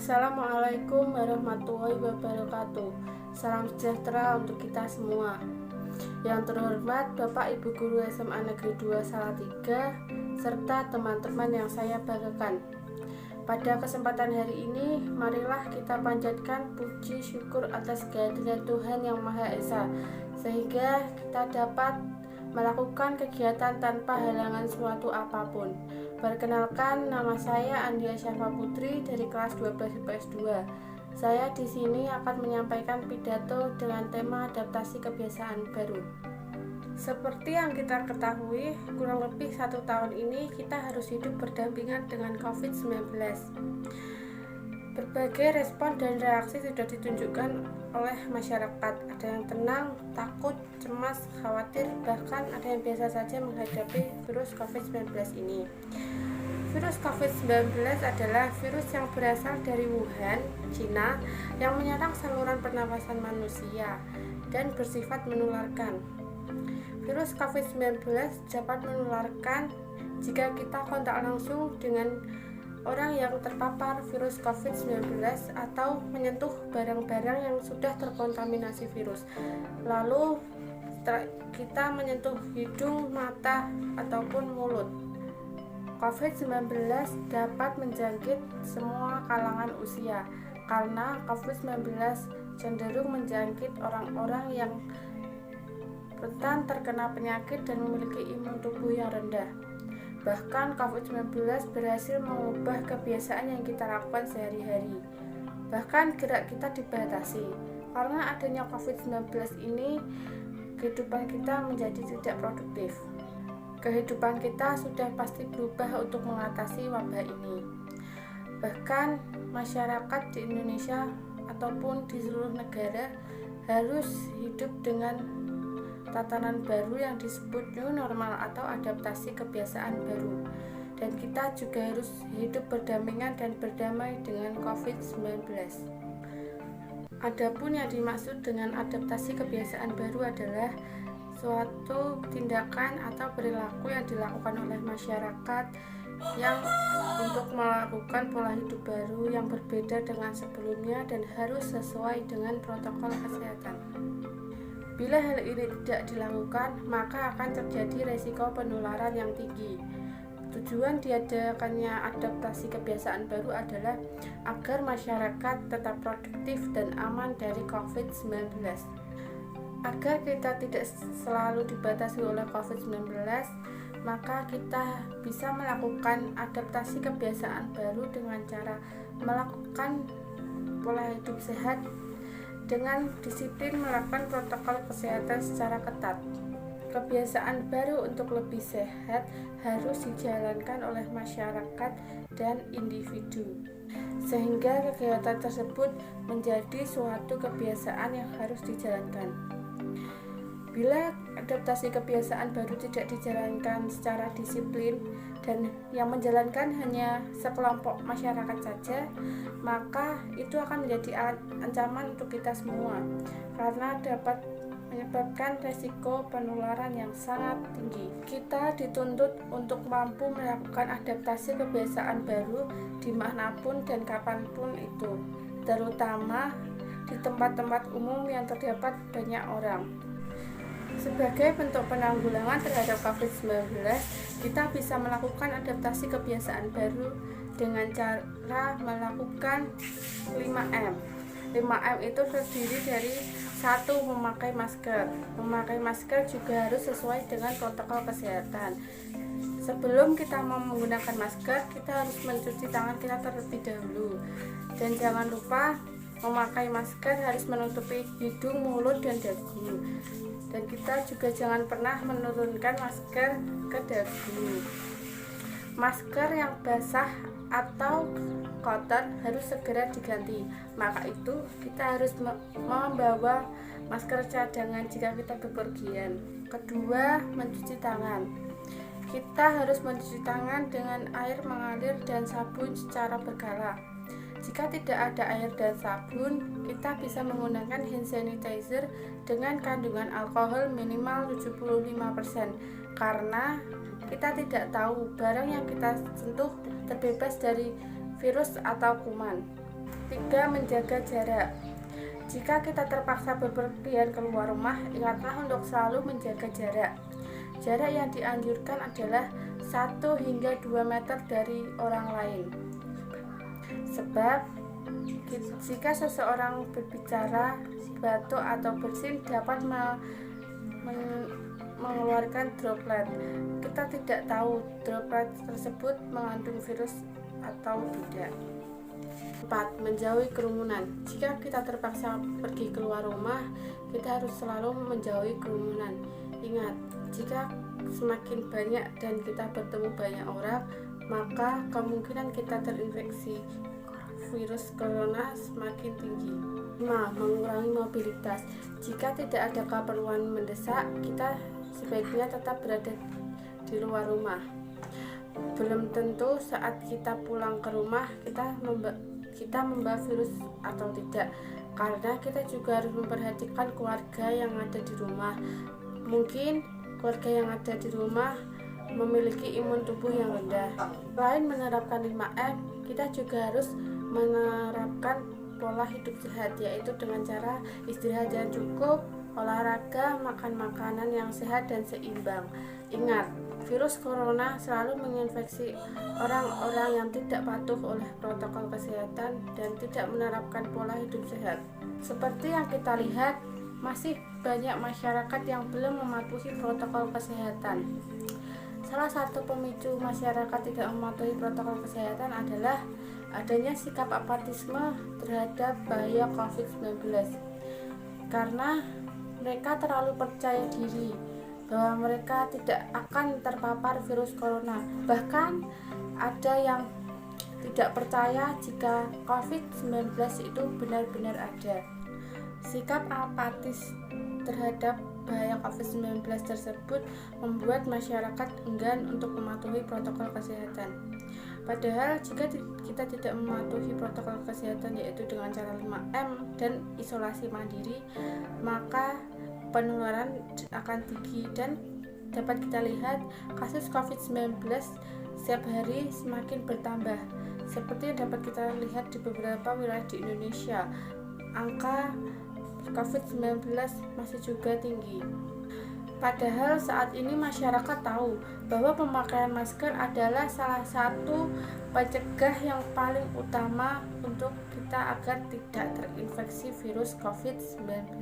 Assalamualaikum warahmatullahi wabarakatuh. Salam sejahtera untuk kita semua. Yang terhormat Bapak Ibu Guru SMA Negeri 2 Salatiga serta teman-teman yang saya banggakan. Pada kesempatan hari ini, marilah kita panjatkan puji syukur atas kehadiran Tuhan Yang Maha Esa, sehingga kita dapat melakukan kegiatan tanpa halangan suatu apapun. Perkenalkan, nama saya Andia Syafa Putri dari kelas 12 IPS 2. Saya di sini akan menyampaikan pidato dengan tema adaptasi kebiasaan baru. Seperti yang kita ketahui, kurang lebih 1 tahun ini kita harus hidup berdampingan dengan COVID-19. Berbagai respon dan reaksi sudah ditunjukkan oleh masyarakat. Ada yang tenang, takut, cemas, khawatir, bahkan ada yang biasa saja menghadapi virus COVID-19 ini. Virus COVID-19 adalah virus yang berasal dari Wuhan, Cina, yang menyerang saluran pernapasan manusia dan bersifat menularkan. Virus COVID-19 dapat menularkan jika kita kontak langsung dengan orang yang terpapar virus COVID-19 atau menyentuh barang-barang yang sudah terkontaminasi virus. Lalu kita menyentuh hidung, mata, ataupun mulut. COVID-19 dapat menjangkit semua kalangan usia karena COVID-19 cenderung menjangkit orang-orang yang rentan terkena penyakit dan memiliki imun tubuh yang rendah. Bahkan COVID-19 berhasil mengubah kebiasaan yang kita lakukan sehari-hari. Bahkan gerak kita dibatasi. Karena adanya COVID-19 ini, kehidupan kita menjadi tidak produktif. Kehidupan kita sudah pasti berubah untuk mengatasi wabah ini. Bahkan masyarakat di Indonesia ataupun di seluruh negara harus hidup dengan tatanan baru yang disebut new normal atau adaptasi kebiasaan baru, dan kita juga harus hidup berdampingan dan berdamai dengan COVID-19. Adapun yang dimaksud dengan adaptasi kebiasaan baru adalah suatu tindakan atau perilaku yang dilakukan oleh masyarakat yang untuk melakukan pola hidup baru yang berbeda dengan sebelumnya dan harus sesuai dengan protokol kesehatan. Bila hal ini tidak dilakukan, maka akan terjadi resiko penularan yang tinggi. Tujuan diadakannya adaptasi kebiasaan baru adalah agar masyarakat tetap produktif dan aman dari COVID-19. Agar kita tidak selalu dibatasi oleh COVID-19, maka kita bisa melakukan adaptasi kebiasaan baru dengan cara melakukan pola hidup sehat dengan disiplin melakukan protokol kesehatan secara ketat. Kebiasaan baru untuk lebih sehat harus dijalankan oleh masyarakat dan individu, sehingga kegiatan tersebut menjadi suatu kebiasaan yang harus dijalankan. Bila adaptasi kebiasaan baru tidak dijalankan secara disiplin dan yang menjalankan hanya sekelompok masyarakat saja, maka itu akan menjadi ancaman untuk kita semua karena dapat menyebabkan resiko penularan yang sangat tinggi. Kita dituntut untuk mampu melakukan adaptasi kebiasaan baru dimanapun dan kapanpun itu, terutama di tempat-tempat umum yang terdapat banyak orang. Sebagai bentuk penanggulangan terhadap COVID-19, kita bisa melakukan adaptasi kebiasaan baru dengan cara melakukan 5M. 5M itu terdiri dari 1. Memakai masker. Memakai masker juga harus sesuai dengan protokol kesehatan. Sebelum kita mau menggunakan masker, kita harus mencuci tangan kita terlebih dahulu. Dan jangan lupa memakai masker harus menutupi hidung, mulut, dan dagu. Dan kita juga jangan pernah menurunkan masker ke dagu. Masker yang basah atau kotor harus segera diganti. Maka itu kita harus membawa masker cadangan jika kita bepergian. Kedua, mencuci tangan. Kita harus mencuci tangan dengan air mengalir dan sabun secara berkala. Jika tidak ada air dan sabun, kita bisa menggunakan hand sanitizer dengan kandungan alkohol minimal 75% karena kita tidak tahu barang yang kita sentuh terbebas dari virus atau kuman. 3. Menjaga jarak. Jika kita terpaksa bepergian keluar rumah, ingatlah untuk selalu menjaga jarak. Jarak yang dianjurkan adalah 1 hingga 2 meter dari orang lain. Sebab jika seseorang berbicara, batuk atau bersin dapat mengeluarkan droplet. Kita tidak tahu droplet tersebut mengandung virus atau tidak. 4. Menjauhi kerumunan. Jika kita terpaksa pergi keluar rumah, kita harus selalu menjauhi kerumunan. Ingat, jika semakin banyak dan kita bertemu banyak orang, maka kemungkinan kita terinfeksi virus corona semakin tinggi. 5. Mengurangi mobilitas. Jika tidak ada keperluan mendesak, kita sebaiknya tetap berada di luar rumah. Belum tentu saat kita pulang ke rumah kita membawa virus atau tidak, karena kita juga harus memperhatikan keluarga yang ada di rumah. Mungkin keluarga yang ada di rumah memiliki imun tubuh yang rendah. Selain menerapkan 5M, kita juga harus menerapkan pola hidup sehat, yaitu dengan cara istirahat yang cukup, olahraga, makan makanan yang sehat dan seimbang. Ingat, virus corona selalu menginfeksi orang-orang yang tidak patuh oleh protokol kesehatan dan tidak menerapkan pola hidup sehat. Seperti yang kita lihat, masih banyak masyarakat yang belum mematuhi protokol kesehatan. Salah satu pemicu masyarakat tidak mematuhi protokol kesehatan adalah adanya sikap apatisme terhadap bahaya COVID-19. Karena mereka terlalu percaya diri bahwa mereka tidak akan terpapar virus corona. Bahkan ada yang tidak percaya jika COVID-19 itu benar-benar ada. Sikap apatis terhadap bahaya COVID-19 tersebut membuat masyarakat enggan untuk mematuhi protokol kesehatan. Padahal jika kita tidak mematuhi protokol kesehatan, yaitu dengan cara 5M dan isolasi mandiri, maka penularan akan tinggi dan dapat kita lihat kasus COVID-19 setiap hari semakin bertambah. Seperti yang dapat kita lihat di beberapa wilayah di Indonesia, angka COVID-19 masih juga tinggi. Padahal saat ini masyarakat tahu bahwa pemakaian masker adalah salah satu pencegah yang paling utama untuk kita agar tidak terinfeksi virus COVID-19.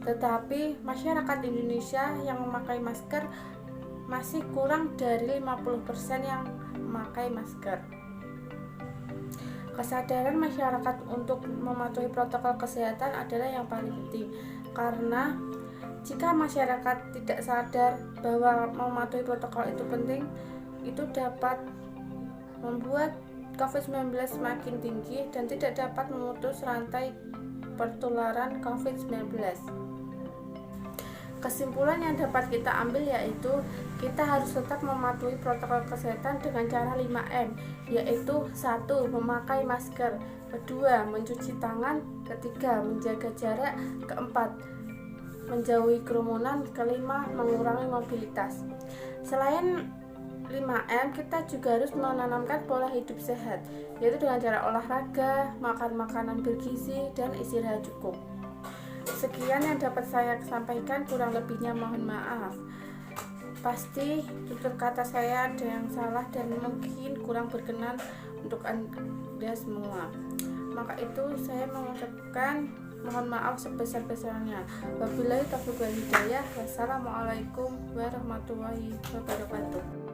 Tetapi masyarakat Indonesia yang memakai masker masih kurang dari 50% yang memakai masker. Kesadaran masyarakat untuk mematuhi protokol kesehatan adalah yang paling penting, karena jika masyarakat tidak sadar bahwa mematuhi protokol itu penting, itu dapat membuat COVID-19 semakin tinggi dan tidak dapat memutus rantai pertularan COVID-19. Kesimpulan yang dapat kita ambil yaitu kita harus tetap mematuhi protokol kesehatan dengan cara 5M, yaitu 1. Memakai masker, 2. Mencuci tangan, 3. Menjaga jarak, 4. Menjauhi kerumunan, 5. Mengurangi mobilitas. Selain 5M, kita juga harus menanamkan pola hidup sehat, yaitu dengan cara olahraga, makan makanan bergizi, dan istirahat cukup. Sekian yang dapat saya sampaikan, kurang lebihnya mohon maaf. Pasti tutur kata saya ada yang salah dan mungkin kurang berkenan untuk Anda semua. Maka itu saya mengucapkan mohon maaf sebesar-besarnya. Wabillahi taufiq wal hidayah. Wassalamualaikum warahmatullahi wabarakatuh.